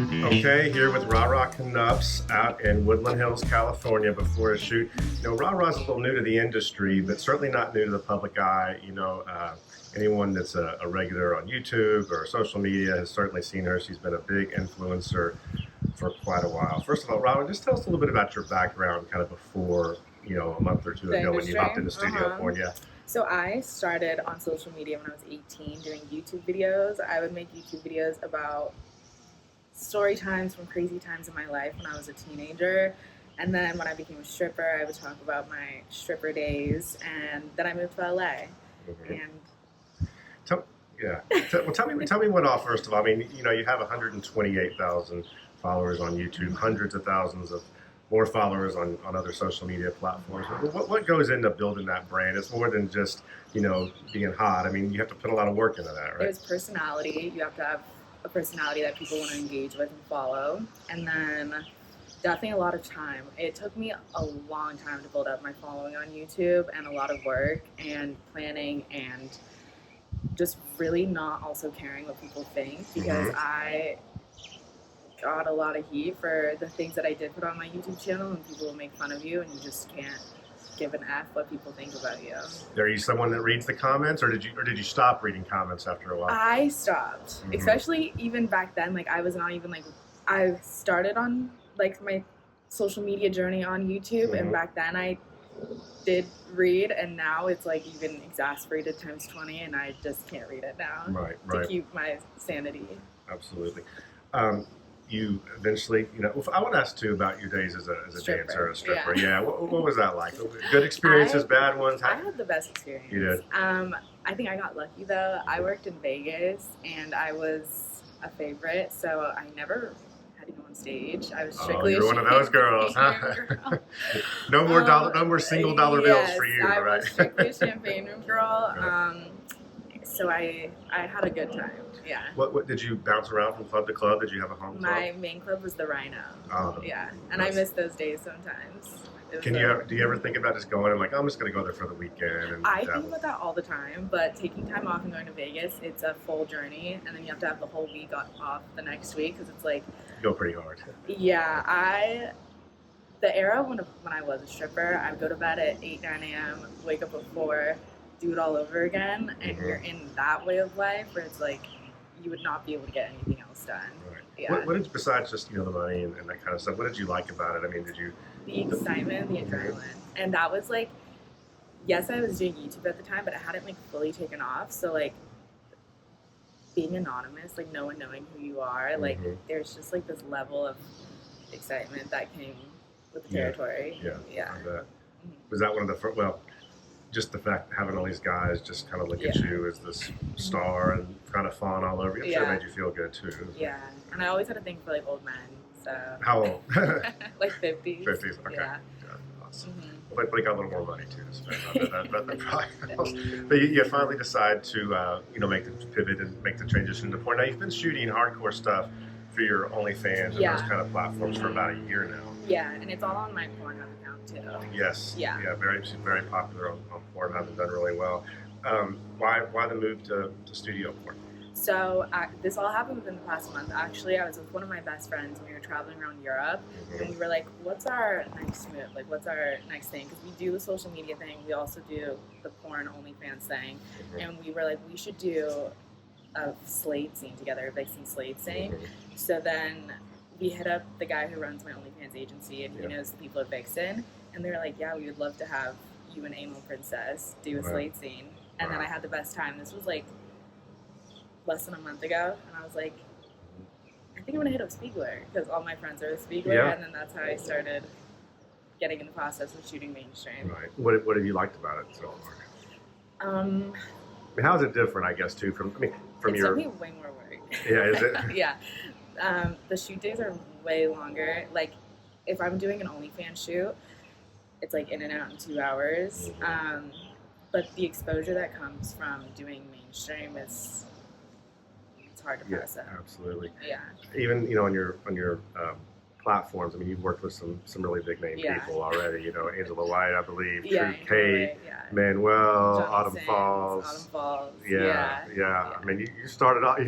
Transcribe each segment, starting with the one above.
Okay, here with Rara Knupps out in Woodland Hills, California before a shoot. Rara's a little new to the industry, but certainly not new to the public eye. Anyone that's a regular on YouTube or social media has certainly seen her. She's been a big influencer for quite a while. First of all, Rara, just tell us a little bit about your background kind of before, a month or two ago when you hopped into Studio Porn. Yeah. So I started on social media when I was 18 doing YouTube videos. I would make YouTube videos about story times from crazy times in my life when I was a teenager. And then when I became a stripper, I would talk about my stripper days. And then I moved to LA. Mm-hmm. And Tell me what off first of all. I mean, you have 128,000 followers on YouTube, hundreds of thousands of more followers on other social media platforms. What goes into building that brand? It's more than just, being hot. I mean, you have to put a lot of work into that, right? There's personality. You have to have a personality that people want to engage with and follow. And then definitely a lot of time. It took me a long time to build up my following on YouTube, and a lot of work and planning and just really not also caring what people think, because I got a lot of heat for the things that I did put on my YouTube channel, and people will make fun of you and you just can't give an F what people think about you. Are you someone that reads the comments, or did you stop reading comments after a while? I stopped, especially even back then. Like, I was not even I started on my social media journey on YouTube, and back then I did read, and now it's even exasperated times 20, and I just can't read it now. Right. To keep my sanity. Absolutely. You eventually, I want to ask too about your days as a dancer, a stripper. Yeah. What was that like? Good experiences, bad ones? I had the best experience. You did? I think I got lucky though. I worked in Vegas, and I was a favorite, so I never had to go on stage. I was strictly you're one of those girls, huh? No more single dollar bills for you, I right? was strictly a champagne room girl. Right. So I had a good time. Yeah. What did you bounce around from club to club? Did you have a home club? My main club was the Rhino. Oh, yeah, and I miss those days sometimes. Do you ever think about just going and I'm just going to go there for the weekend? I think about that all the time, but taking time off and going to Vegas, it's a full journey, and then you have to have the whole week off the next week, because it's you go pretty hard. Yeah, the era when I was a stripper, I would go to bed at 8, 9 a.m., wake up at 4, do it all over again, and you're in that way of life where it's you would not be able to get anything else done. Right. Yeah. What did, besides just the money and that kind of stuff, what did you like about it? I mean, the excitement, the adrenaline, and that was yes, I was doing YouTube at the time, but it hadn't fully taken off. So being anonymous, no one knowing who you are, there's just this level of excitement that came with the territory. Yeah. Was that one of the first? Well, just the fact that having all these guys just kind of look at you as this star and kind of fawn all over you, I'm sure it made you feel good too. Yeah, and I always had a thing for old men. So how old? 50s. 50s. Okay. Yeah. Awesome. Well, they got a little more money too to spend on that probably. But you finally decide to make the pivot and make the transition into porn. Now you've been shooting hardcore stuff for your OnlyFans and those kind of platforms for about a year now. Yeah, and it's all on my Pornhub account too. Yes. Yeah. Very, very popular on Pornhub and done really well. Why the move to studio porn? So this all happened within the past month. Actually, I was with one of my best friends, and we were traveling around Europe, and we were what's our next move? What's our next thing? Because we do the social media thing. We also do the porn OnlyFans thing. And we were we should do a slate scene together, a Vixen slate scene. So then we hit up the guy who runs my OnlyFans agency, and he knows the people at Vixen. And they were yeah, we would love to have you and Amo Princess do a slate scene. And then I had the best time. This was less than a month ago, and I was I think I'm gonna hit up Spiegler, because all my friends are with Spiegler, and then that's how I started getting in the process of shooting mainstream. Right. What have you liked about it so far? How is it different? I guess too from it's your. It's definitely way more work. Yeah, is it? Yeah. The shoot days are way longer. If I'm doing an OnlyFans shoot, it's in and out in 2 hours. But the exposure that comes from doing mainstream is hard to process. Absolutely. Yeah. Even on your platforms. I mean, you've worked with some really big name people already. You know, Angela White, I believe, Yeah, True Kate, Manuel, Johnny Autumn Sins, Falls. Autumn Falls. Yeah. I mean, you started off.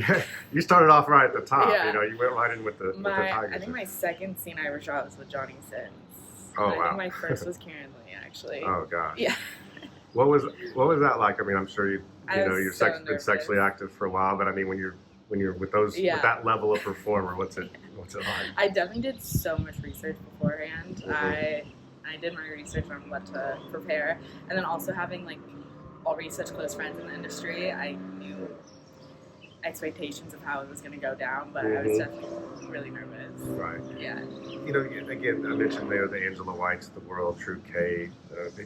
You started off right at the top. Yeah. You know, you went right in with the Tigers. I think my second scene I ever shot was with Johnny Sins. Oh, I wow. think my first was Karen Lee, actually. Oh gosh. Yeah. What was that like? I mean, I'm sure you've so been sexually active for a while, but I mean, when you're with those with that level of performer, what's it like? I definitely did so much research beforehand. Mm-hmm. I did my research on what to prepare, and then also having like already such close friends in the industry, I knew expectations of how it was going to go down, but I was definitely really nervous. Right. Yeah. You know, again, I mentioned there the Angela Whites of the world, True Kate,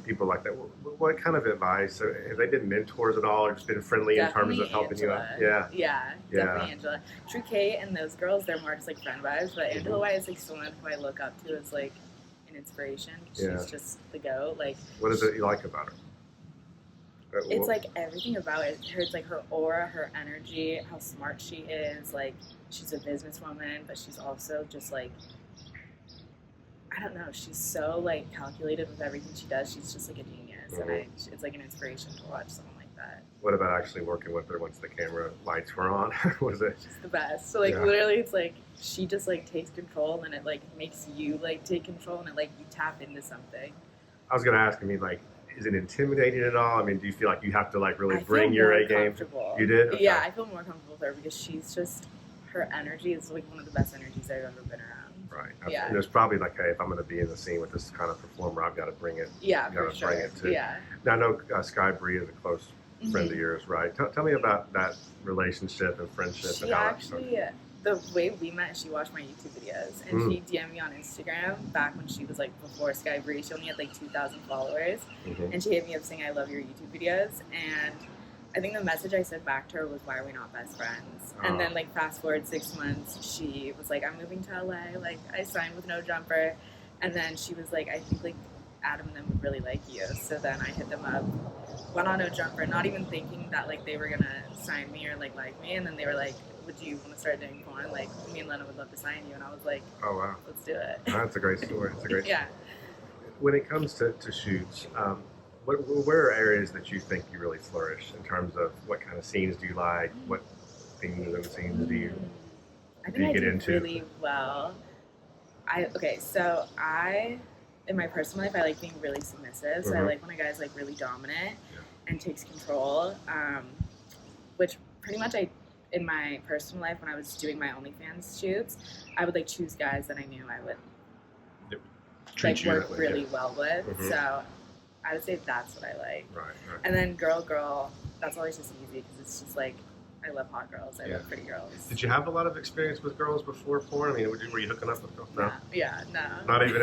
people like that. What kind of advice? Have they been mentors at all, or just been friendly Definitely in terms of helping Angela. you out? Yeah, definitely Angela. True Kate and those girls, they're more just like friend vibes, but Angela White is like someone who I look up to as like an inspiration. She's just the goat. Like, what is it you like about her? It's like everything about it. It's like her aura, her energy, how smart she is. Like, she's a businesswoman, but she's also just like, I don't know. She's so like calculated with everything she does. She's just like a genius, and it's like an inspiration to watch someone like that. What about actually working with her once the camera lights were on? Was it? She's the best. So like literally, it's like she just like takes control, and it like makes you like take control, and it like you tap into something. I was gonna ask. I mean, like, is it intimidating at all? I mean, do you feel like you have to like really bring your A game? You did? Okay. Yeah, I feel more comfortable with her because she's just, her energy is like one of the best energies I've ever been around. Right. Yeah. And there's probably like, hey, if I'm going to be in the scene with this kind of performer, I've got to bring it. Yeah, for sure. Bring it too. Yeah. Now I know Sky Bree is a close friend of yours, right? Tell me about that relationship and friendship. She actually, the way we met, she watched my YouTube videos, and she DM'd me on Instagram back when she was like before Sky Bree. She only had like 2,000 followers, and she hit me up saying, "I love your YouTube videos." And I think the message I sent back to her was, "Why are we not best friends?" And then like fast forward 6 months, she was like, "I'm moving to LA. Like, I signed with No Jumper," and then she was like, "I think like Adam and them would really like you." So then I hit them up, went on No Jumper, not even thinking that like they were gonna sign me or like me, and then they were like, "Would you want to start doing porn? Like, me and Lena would love to sign you." And I was like, "Oh wow, let's do it." That's a great story. It's a great yeah. When it comes to shoots, where are areas that you think you really flourish in terms of what kind of scenes do you like? What themes and scenes do you get into? Really well. So in my personal life, I like being really submissive. So I like when a guy's like really dominant and takes control, which pretty much in my personal life, when I was doing my OnlyFans shoots, I would like choose guys that I knew I would like work really well with. So I would say that's what I like. Right. And then girl, that's always just easy because it's just like, I love hot girls. I love pretty girls. Did you have a lot of experience with girls before porn? I mean, were you hooking up with girls? No. No. Not even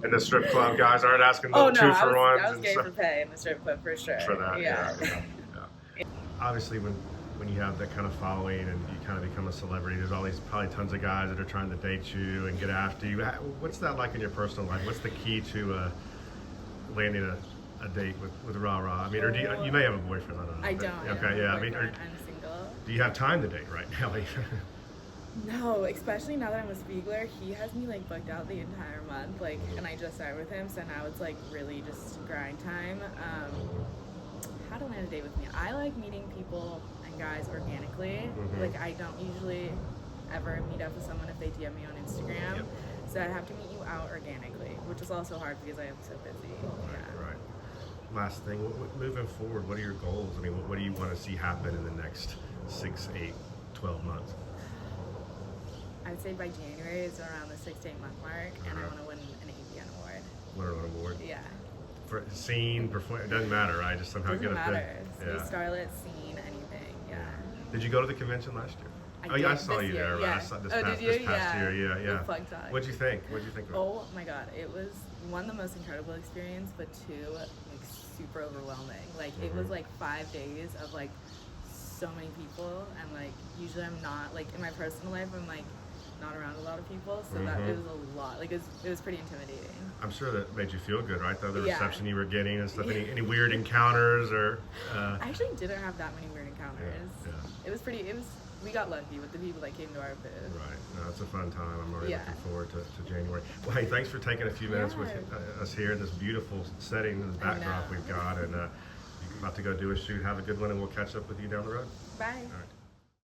in the strip club. Guys aren't asking the 2 for 1s. I was gay for pay in the strip club for sure. For that, yeah. Obviously, when you have that kind of following and you kind of become a celebrity, there's always probably tons of guys that are trying to date you and get after you. What's that like in your personal life? What's the key to landing a date with Rara? I mean, or do you may have a boyfriend? I don't know. I don't. Okay, yeah. I mean, I'm single. Do you have time to date right now? No, especially now that I'm a Spiegler, he has me like booked out the entire month. Like, and I just started with him, so now it's like really just grind time. How to land a date with me? I like meeting people and guys organically. Like, I don't usually ever meet up with someone if they DM me on Instagram. So I have to meet you out organically, which is also hard because I am so busy. Right. Last thing, moving forward, what are your goals? I mean, what do you want to see happen in the next 6, 8, 12 months? I'd say by January is around the 6 to 8 month mark, and I want to win an AVN award. Win an award? Yeah. For scene, perform, it doesn't matter, right? Just somehow get a thing. Starlet, scene, anything, Did you go to the convention last year? I saw you there. Right? I saw this past year. Yeah. What'd you think? Of it? Oh my god, it was one, the most incredible experience, but two, like super overwhelming. Like it was like 5 days of like so many people, and like usually I'm not like in my personal life I'm like not around a lot of people, so that it was a lot. Like it was pretty intimidating. I'm sure that made you feel good, right? The reception you were getting and stuff. Any weird encounters or? I actually didn't have that many weird encounters. It was we got lucky with the people that came to our booth. Right. No, it's a fun time. I'm already Yeah. looking forward to January. Well, hey, thanks for taking a few minutes with us here in this beautiful setting and backdrop we've got. And you're about to go do a shoot. Have a good one, and we'll catch up with you down the road. Bye. All right.